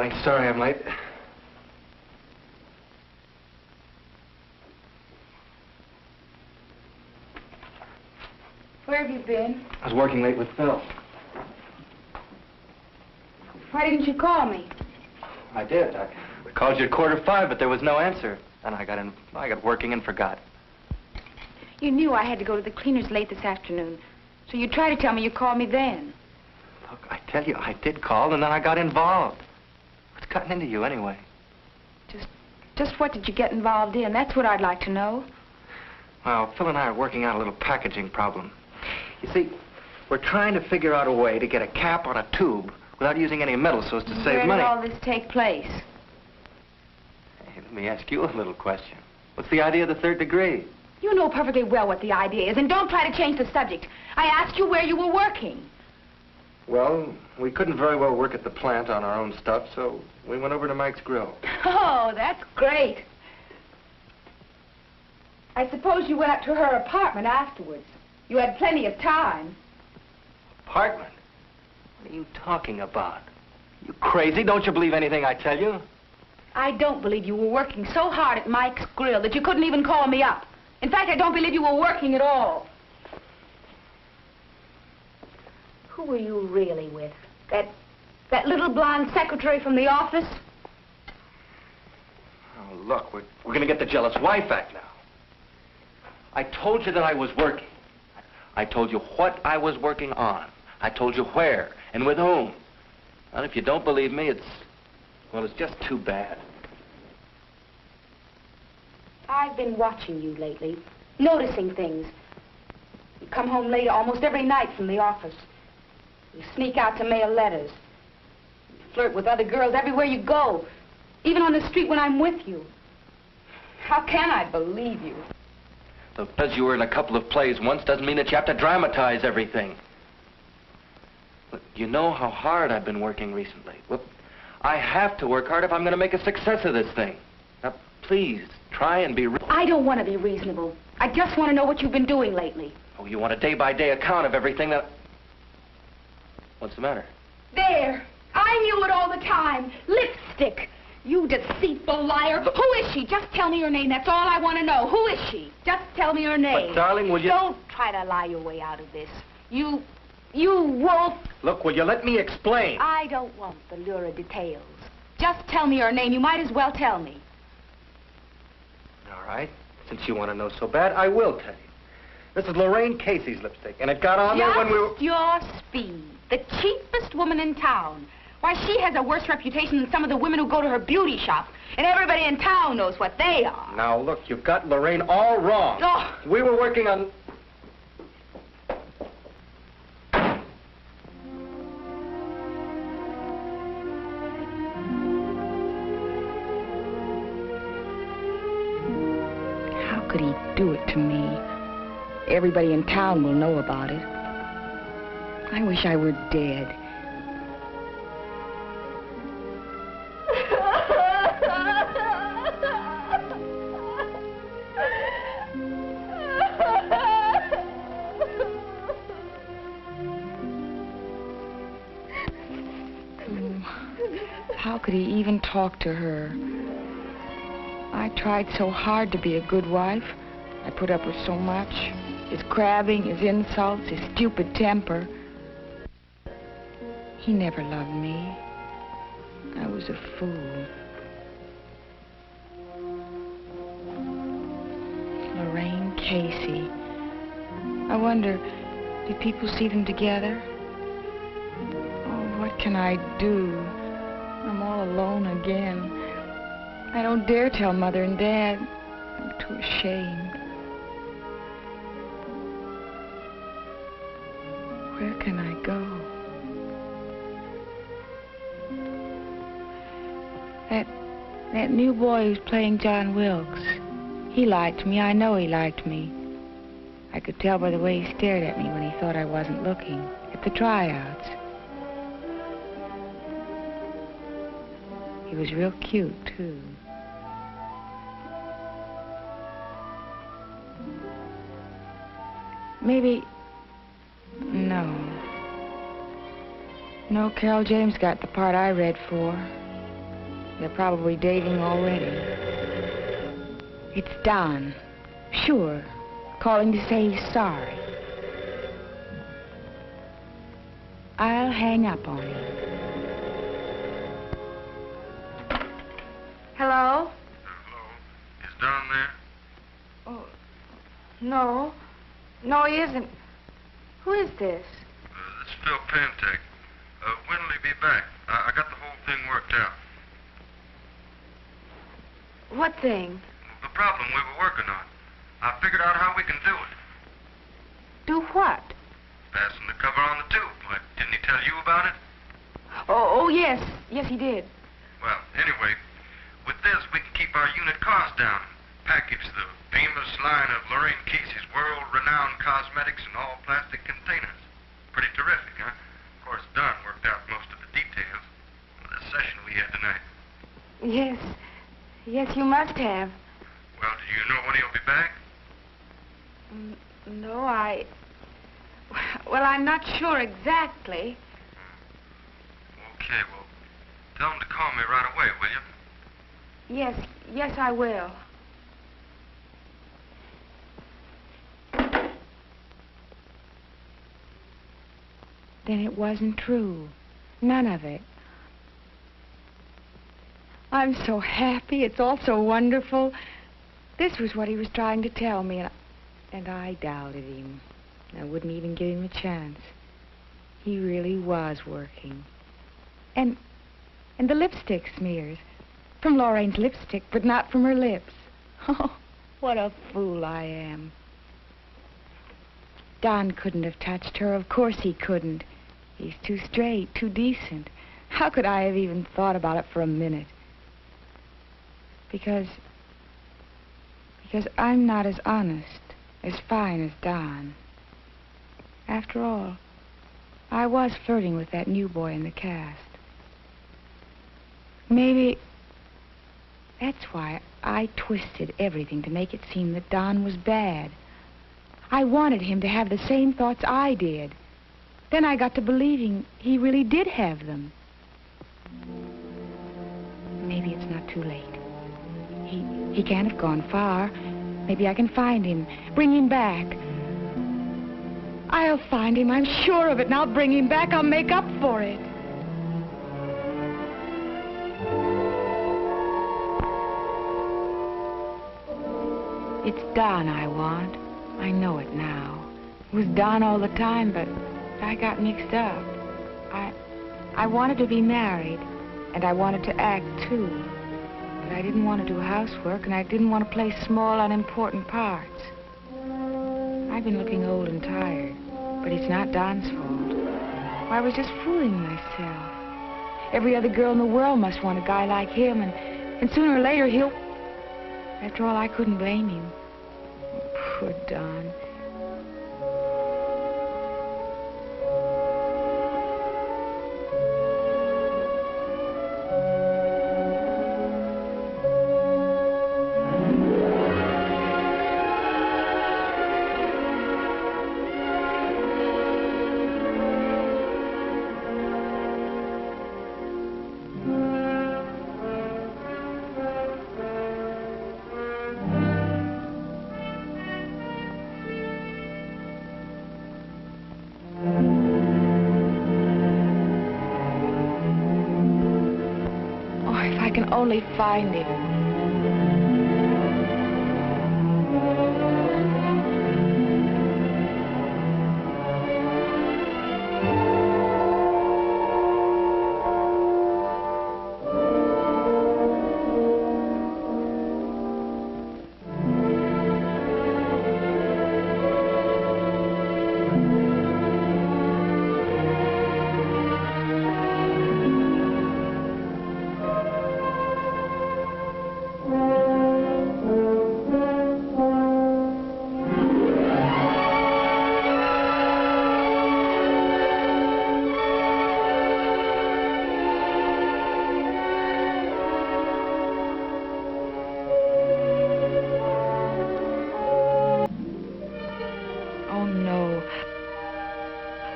darling. Sorry I'm late. Where have you been? I was working late with Phil. Why didn't you call me? I did. I called you at 4:45, but there was no answer. And I got working and forgot. You knew I had to go to the cleaners late this afternoon. So you tried to tell me you called me then. Look, I tell you, I did call, and then I got involved. What's gotten into you, anyway? Just what did you get involved in? That's what I'd like to know. Well, Phil and I are working out a little packaging problem. You see, we're trying to figure out a way to get a cap on a tube without using any metal so as to save money. Where did all this take place? Hey, let me ask you a little question. What's the idea of the third degree? You know perfectly well what the idea is, and don't try to change the subject. I asked you where you were working. Well, we couldn't very well work at the plant on our own stuff, so we went over to Mike's Grill. Oh, that's great. I suppose you went up to her apartment afterwards. You had plenty of time. Apartment? What are you talking about? You crazy? Don't you believe anything I tell you? I don't believe you were working so hard at Mike's Grill that you couldn't even call me up. In fact, I don't believe you were working at all. Who were you really with? That little blonde secretary from the office? Oh, look, we're going to get the jealous wife act now. I told you that I was working. I told you what I was working on. I told you where and with whom. Well, if you don't believe me, it's just too bad. I've been watching you lately, noticing things. You come home late almost every night from the office. You sneak out to mail letters. You flirt with other girls everywhere you go, even on the street when I'm with you. How can I believe you? Because you were in a couple of plays once doesn't mean that you have to dramatize everything. Look, you know how hard I've been working recently. Well, I have to work hard if I'm going to make a success of this thing. Now, please, try and be reasonable. I don't want to be reasonable. I just want to know what you've been doing lately. Oh, you want a day-by-day account of everything that... What's the matter? There! I knew it all the time. Lipstick! You deceitful liar. Who is she? Just tell me her name. That's all I want to know. Who is she? Just tell me her name. But, darling, will you... Don't try to lie your way out of this. You wolf. Look, will you let me explain? I don't want the lurid details. Just tell me her name. You might as well tell me. All right. Since you want to know so bad, I will tell you. This is Lorraine Casey's lipstick, and it got on there when we were... Just your speed. The cheapest woman in town. Why, she has a worse reputation than some of the women who go to her beauty shop. And everybody in town knows what they are. Now, look, you've got Lorraine all wrong. Oh. We were working on... How could he do it to me? Everybody in town will know about it. I wish I were dead. How could he even talk to her? I tried so hard to be a good wife. I put up with so much. His crabbing, his insults, his stupid temper. He never loved me. I was a fool. Lorraine Casey. I wonder, do people see them together? Oh, what can I do? I'm all alone again. I don't dare tell Mother and Dad. I'm too ashamed. Where can I go? That new boy who's playing John Wilkes. He liked me. I know he liked me. I could tell by the way he stared at me when he thought I wasn't looking. At the tryouts. He was real cute, too. Maybe... No, Carol James got the part I read for. They're probably dating already. It's Don. Sure. Calling to say he's sorry. I'll hang up on him. Hello? Hello. Is Don there? Oh, no. No, he isn't. Who is this? This is Phil Pantek. When will he be back? I got the whole thing worked out. What thing? The problem we were working on. I figured out how we can do it. Do what? Fasten the cover on the tube. Didn't he tell you about it? Oh, yes. Yes, he did. Well, anyway, with this, we can keep our unit cost down. Package the famous line of Lorraine Casey's world-renowned cosmetics in all plastic containers. Pretty terrific, huh? Of course, Don worked out most of the details of the session we had tonight. Yes. Yes, you must have. Well, do you know when he'll be back? No, Well, I'm not sure exactly. Okay, well, tell him to call me right away, will you? Yes, I will. Then it wasn't true. None of it. I'm so happy. It's all so wonderful. This was what he was trying to tell me, and I doubted him. I wouldn't even give him a chance. He really was working. And the lipstick smears. From Lorraine's lipstick, but not from her lips. Oh, what a fool I am. Don couldn't have touched her. Of course he couldn't. He's too straight, too decent. How could I have even thought about it for a minute? Because I'm not as honest, as fine as Don. After all, I was flirting with that new boy in the cast. Maybe that's why I twisted everything to make it seem that Don was bad. I wanted him to have the same thoughts I did. Then I got to believing he really did have them. Maybe it's not too late. He can't have gone far. Maybe I can find him, bring him back. I'll find him, I'm sure of it, and I'll bring him back. I'll make up for it. It's Don I want. I know it now. It was Don all the time, but I got mixed up. I wanted to be married, and I wanted to act, too. But I didn't want to do housework, and I didn't want to play small, unimportant parts. I've been looking old and tired, but it's not Don's fault. I was just fooling myself. Every other girl in the world must want a guy like him, and sooner or later he'll... After all, I couldn't blame him. Poor Don. Only find him.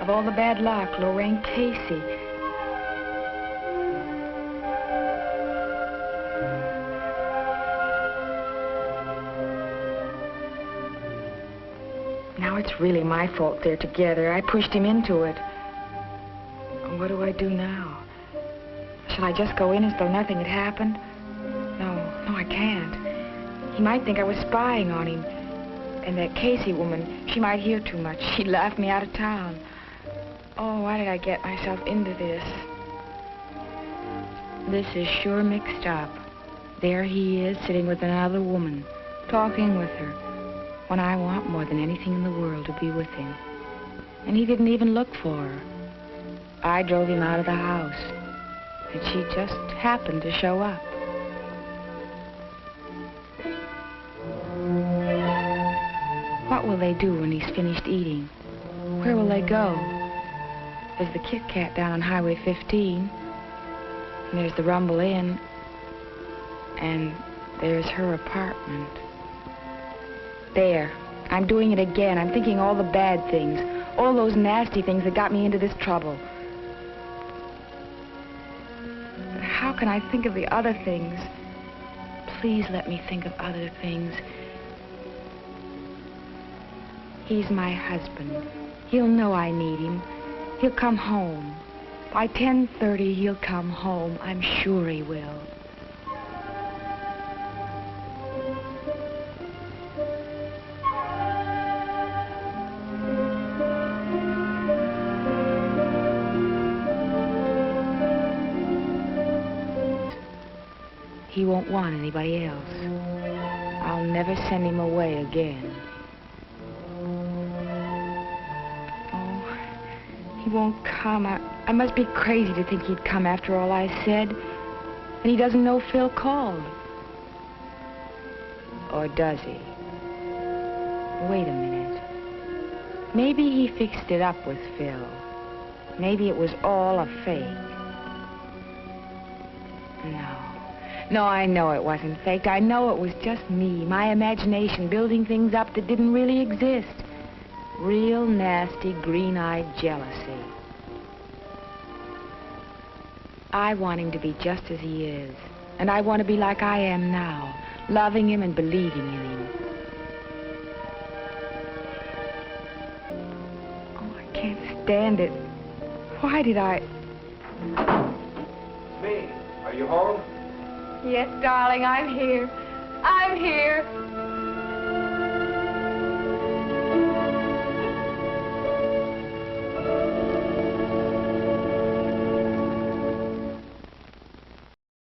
All the bad luck, Lorraine Casey. Now it's really my fault they're together. I pushed him into it. What do I do now? Shall I just go in as though nothing had happened? No, I can't. He might think I was spying on him. And that Casey woman, she might hear too much. She'd laugh me out of town. Oh, why did I get myself into this? This is sure mixed up. There he is, sitting with another woman, talking with her, when I want more than anything in the world to be with him. And he didn't even look for her. I drove him out of the house, and she just happened to show up. What will they do when he's finished eating? Where will they go? There's the Kit Kat down on Highway 15, and there's the Rumble Inn, and there's her apartment. There, I'm doing it again. I'm thinking all the bad things, all those nasty things that got me into this trouble. But how can I think of the other things? Please let me think of other things. He's my husband. He'll know I need him. He'll come home. By 10:30, he'll come home. I'm sure he will. He won't want anybody else. I'll never send him away again. He won't come. I must be crazy to think he'd come after all I said. And he doesn't know Phil called. Or does he? Wait a minute. Maybe he fixed it up with Phil. Maybe it was all a fake. No, I know it wasn't faked. I know it was just me, my imagination, building things up that didn't really exist. Real nasty, green-eyed jealousy. I want him to be just as he is. And I want to be like I am now, loving him and believing in him. Oh, I can't stand it. Why did I... Me. Are you home? Yes, darling, I'm here. I'm here.